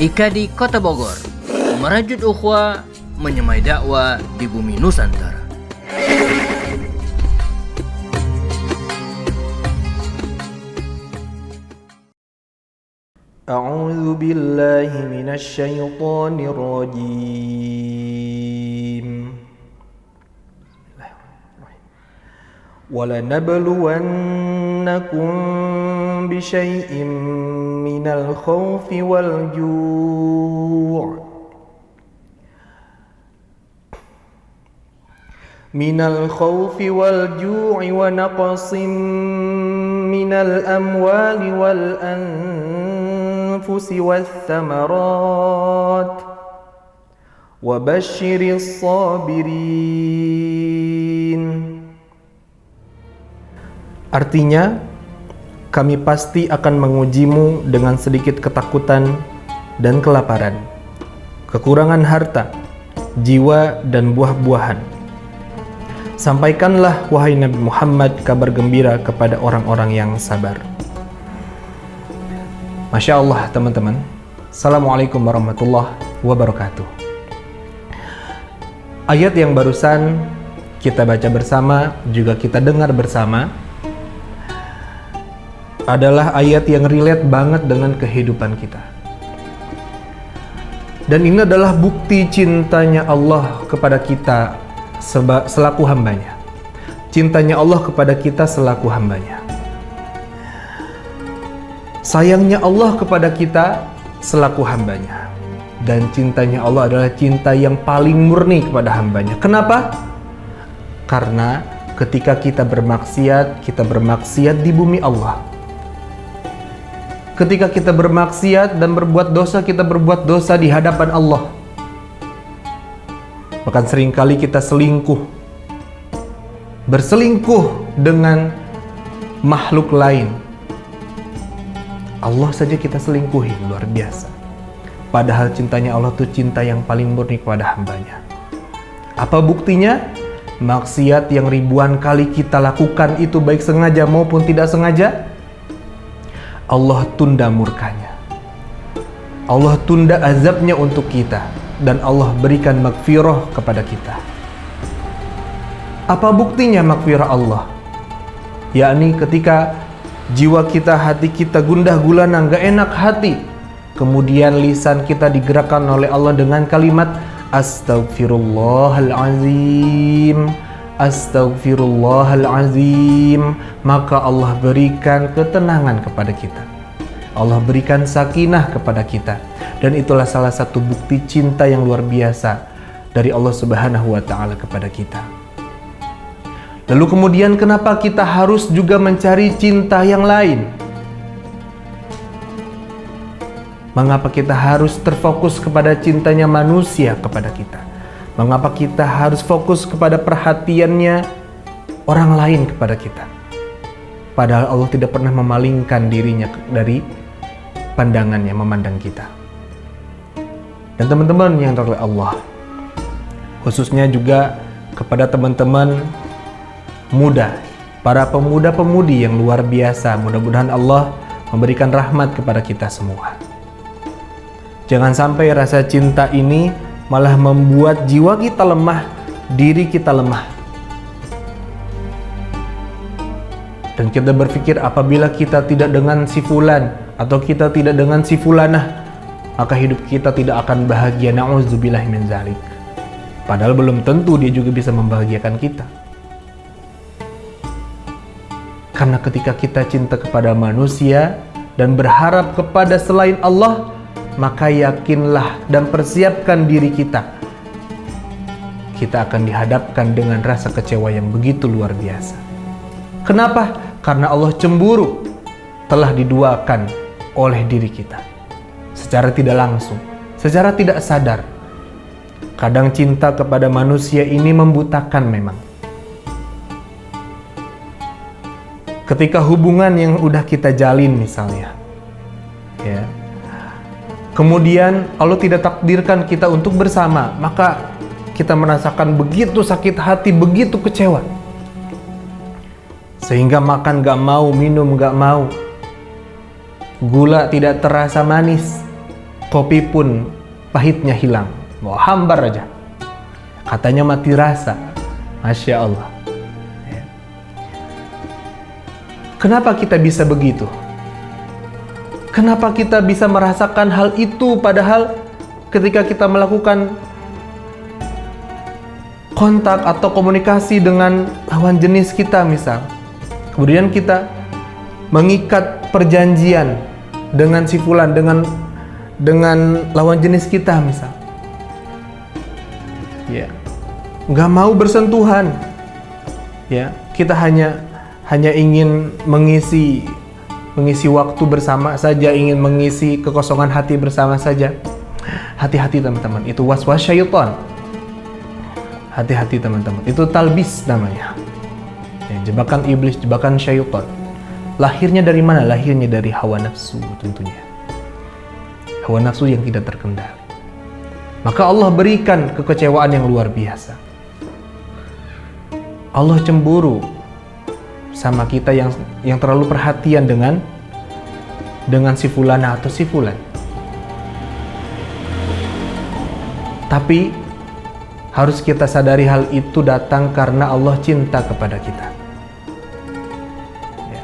Ika di Kota Bogor, merajut ukhuwah, menyemai dakwah di bumi Nusantara. A'udzu billahi minasy syaithanir rajim. وَلَنَبْلُوَنَّكُمْ بِشَيْءٍ مِّنَ الْخَوْفِ وَالْجُوعِ وَنَقْصٍ مِّنَ الْأَمْوَالِ وَالْأَنفُسِ وَالثَّمَرَاتِ وَبَشِّرِ الصَّابِرِينَ. Artinya, kami pasti akan mengujimu dengan sedikit ketakutan dan kelaparan, kekurangan harta, jiwa, dan buah-buahan. Sampaikanlah, wahai Nabi Muhammad, kabar gembira kepada orang-orang yang sabar. Masya Allah, teman-teman. Assalamualaikum warahmatullahi wabarakatuh. Ayat yang barusan kita baca bersama, juga kita dengar bersama, adalah ayat yang relate banget dengan kehidupan kita. Dan ini adalah bukti cintanya Allah kepada kita selaku hambanya. Cintanya Allah kepada kita selaku hambanya. Sayangnya Allah kepada kita selaku hambanya. Dan cintanya Allah adalah cinta yang paling murni kepada hambanya. Kenapa? Karena ketika kita bermaksiat di bumi Allah. Ketika kita bermaksiat dan berbuat dosa, kita berbuat dosa di hadapan Allah. Bahkan seringkali kita berselingkuh dengan makhluk lain. Allah saja kita selingkuhi, luar biasa. Padahal cintanya Allah itu cinta yang paling murni kepada hambanya. Apa buktinya? Maksiat yang ribuan kali kita lakukan itu, baik sengaja maupun tidak sengaja, Allah tunda murkanya. Allah tunda azabnya untuk kita. Dan Allah berikan maghfirah kepada kita. Apa buktinya maghfirah Allah? Yakni ketika jiwa kita, hati kita gundah gulana, gak enak hati, kemudian lisan kita digerakkan oleh Allah dengan kalimat Astaghfirullahalazim, Astaghfirullahalazim, maka Allah berikan ketenangan kepada kita. Allah berikan sakinah kepada kita. Dan itulah salah satu bukti cinta yang luar biasa dari Allah Subhanahu wa Ta'ala kepada kita. Lalu kemudian kenapa kita harus juga mencari cinta yang lain? Mengapa kita harus terfokus kepada cintanya manusia kepada kita? Mengapa kita harus fokus kepada perhatiannya orang lain kepada kita? Padahal Allah tidak pernah memalingkan dirinya dari pandangannya memandang kita. Dan teman-teman yang teroleh Allah, khususnya juga kepada teman-teman muda, para pemuda-pemudi yang luar biasa, mudah-mudahan Allah memberikan rahmat kepada kita semua. Jangan sampai rasa cinta ini malah membuat jiwa kita lemah, diri kita lemah. Dan kita berpikir apabila kita tidak dengan si fulan atau kita tidak dengan si fulanah, maka hidup kita tidak akan bahagia. Na'udzubillahi min dzalik. Padahal belum tentu dia juga bisa membahagiakan kita. Karena ketika kita cinta kepada manusia dan berharap kepada selain Allah, maka yakinlah dan persiapkan diri kita. Kita akan dihadapkan dengan rasa kecewa yang begitu luar biasa. Kenapa? Karena Allah cemburu telah diduakan oleh diri kita. Secara tidak langsung, secara tidak sadar. Kadang cinta kepada manusia ini membutakan memang. Ketika hubungan yang udah kita jalin misalnya, ya, kemudian Allah tidak takdirkan kita untuk bersama, maka kita merasakan begitu sakit hati, begitu kecewa. Sehingga makan gak mau, minum gak mau. Gula tidak terasa manis. kopi pun pahitnya hilang, mau hambar aja. Katanya mati rasa. Masya Allah. Kenapa kita bisa begitu? Kenapa kita bisa merasakan hal itu padahal ketika kita melakukan kontak atau komunikasi dengan lawan jenis kita misal, kemudian kita mengikat perjanjian dengan si fulan, dengan lawan jenis kita misal, ya, nggak mau bersentuhan, ya, kita hanya ingin mengisi waktu bersama saja, ingin mengisi kekosongan hati bersama saja. Hati-hati teman-teman, itu waswas syaitan. Hati-hati teman-teman, itu talbis namanya, ya, jebakan iblis, jebakan syaitan. Lahirnya dari mana? Lahirnya dari hawa nafsu tentunya, hawa nafsu yang tidak terkendali. Maka Allah berikan kekecewaan yang luar biasa. Allah cemburu sama kita yang terlalu perhatian dengan si fulana atau si fulan. Tapi harus kita sadari hal itu datang karena Allah cinta kepada kita. Ya.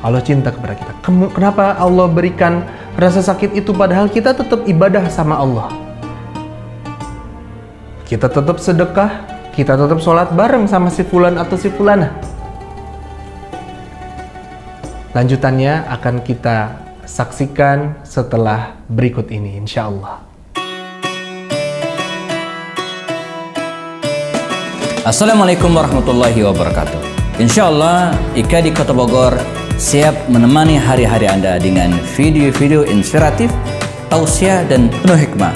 Allah cinta kepada kita. Kenapa Allah berikan rasa sakit itu padahal kita tetap ibadah sama Allah? Kita tetap sedekah, kita tetap sholat bareng sama si fulan atau si fulana. Lanjutannya akan kita saksikan setelah berikut ini, insya Allah. Assalamualaikum warahmatullahi wabarakatuh. Insya Allah, Ika di Kota Bogor siap menemani hari-hari Anda dengan video-video inspiratif, tausiah, dan penuh hikmah.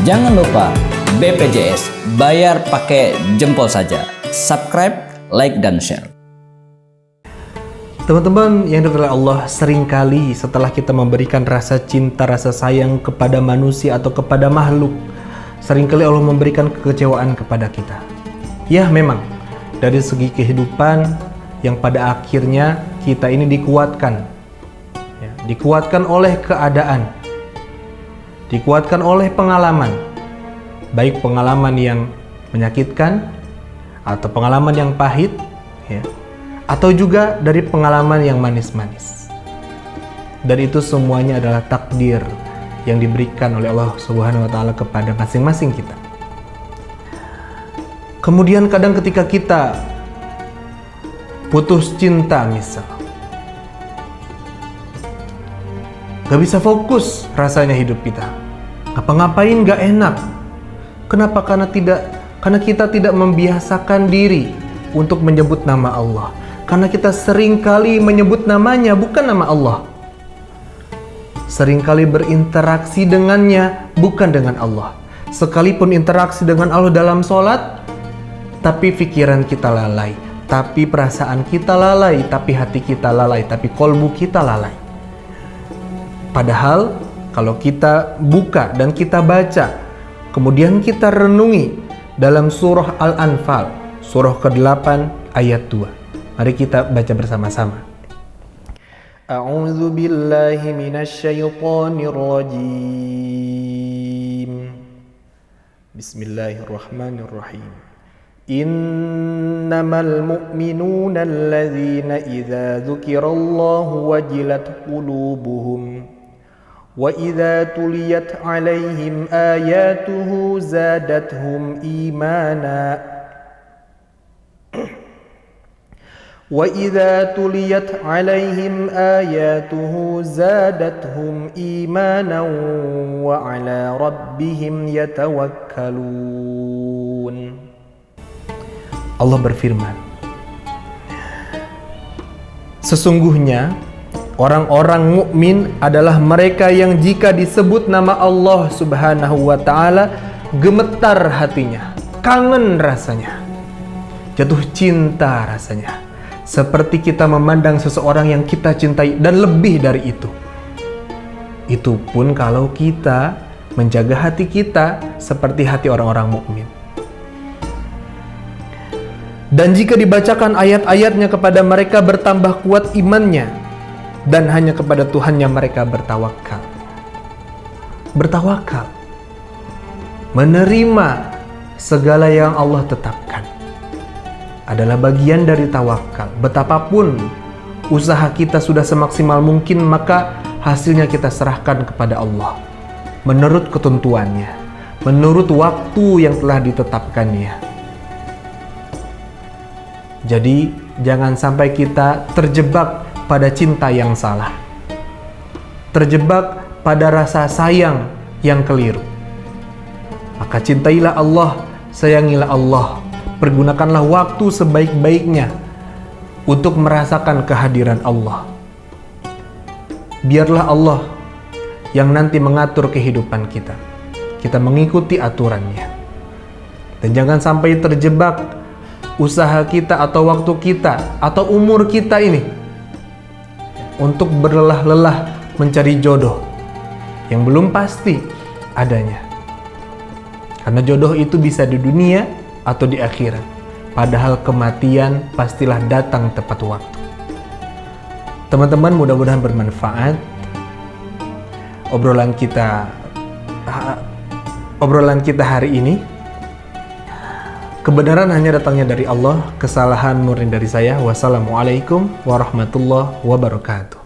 Jangan lupa BPJS, bayar pakai jempol saja. Subscribe, like, dan share. Teman-teman yang dirahmati Allah, seringkali setelah kita memberikan rasa cinta, rasa sayang kepada manusia atau kepada makhluk, seringkali Allah memberikan kekecewaan kepada kita. Ya memang, dari segi kehidupan yang pada akhirnya kita ini dikuatkan, ya, dikuatkan oleh keadaan, dikuatkan oleh pengalaman, baik pengalaman yang menyakitkan atau pengalaman yang pahit, ya, atau juga dari pengalaman yang manis-manis. Dan itu semuanya adalah takdir yang diberikan oleh Allah Subhanahu wa taala kepada masing-masing kita. Kemudian kadang ketika kita putus cinta misal, gak bisa fokus rasanya hidup kita, ngapa-ngapain gak enak. Kenapa? Karena kita tidak membiasakan diri untuk menyebut nama Allah. Karena kita seringkali menyebut namanya, bukan nama Allah. Seringkali berinteraksi dengannya, bukan dengan Allah. Sekalipun interaksi dengan Allah dalam sholat, tapi pikiran kita lalai, tapi perasaan kita lalai, tapi hati kita lalai, tapi kolbu kita lalai. Padahal kalau kita buka dan kita baca, kemudian kita renungi dalam surah Al-Anfal, surah ke-8 ayat 2. Mari kita baca bersama-sama. A'udzu billahi minasyaitonir rajim. Bismillahirrahmanirrahim. Innamal mu'minuna alladzina idza dzukirallahu wajilat qulubuhum wa idza tuliyat 'alaihim ayatuhu zadatuhum imana وَإِذَا تُلِيَتْ عَلَيْهِمْ آيَاتُهُ زَادَتْهُمْ إِيمَانًا وَعَلَى رَبِّهِمْ يَتَوَكَّلُونَ. Allah berfirman, sesungguhnya orang-orang mukmin adalah mereka yang jika disebut nama Allah Subhanahu wa taala gemetar hatinya, kangen rasanya, jatuh cinta rasanya. Seperti kita memandang seseorang yang kita cintai dan lebih dari itu. Itu pun kalau kita menjaga hati kita seperti hati orang-orang mukmin. Dan jika dibacakan ayat-ayatnya kepada mereka bertambah kuat imannya, dan hanya kepada Tuhannya mereka bertawakal. Bertawakal, menerima segala yang Allah tetapkan, adalah bagian dari tawakal. Betapapun usaha kita sudah semaksimal mungkin, maka hasilnya kita serahkan kepada Allah menurut ketentuannya, menurut waktu yang telah ditetapkannya. Jadi jangan sampai kita terjebak pada cinta yang salah, terjebak pada rasa sayang yang keliru. Maka cintailah Allah, sayangilah Allah, pergunakanlah waktu sebaik-baiknya untuk merasakan kehadiran Allah. Biarlah Allah yang nanti mengatur kehidupan kita. Kita mengikuti aturannya. Dan jangan sampai terjebak usaha kita atau waktu kita atau umur kita ini untuk berlelah-lelah mencari jodoh yang belum pasti adanya. Karena jodoh itu bisa di dunia atau di akhirat. Padahal kematian pastilah datang tepat waktu. Teman-teman, mudah-mudahan bermanfaat obrolan kita hari ini. Kebenaran hanya datangnya dari Allah, kesalahan murni dari saya. Wassalamualaikum warahmatullahi wabarakatuh.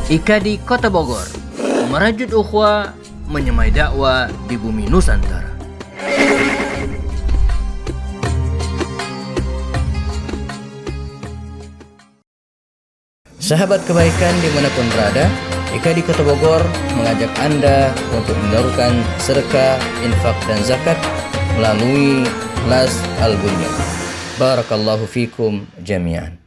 IKA di Kota Bogor merajut ukhuwah, menyemai dakwah di bumi Nusantara. Sahabat kebaikan dimanapun berada, IKA di Kota Bogor mengajak Anda untuk menyalurkan sedekah, infak, dan zakat melalui Las Al-Bunyan. Barakallahu fikum jami'an.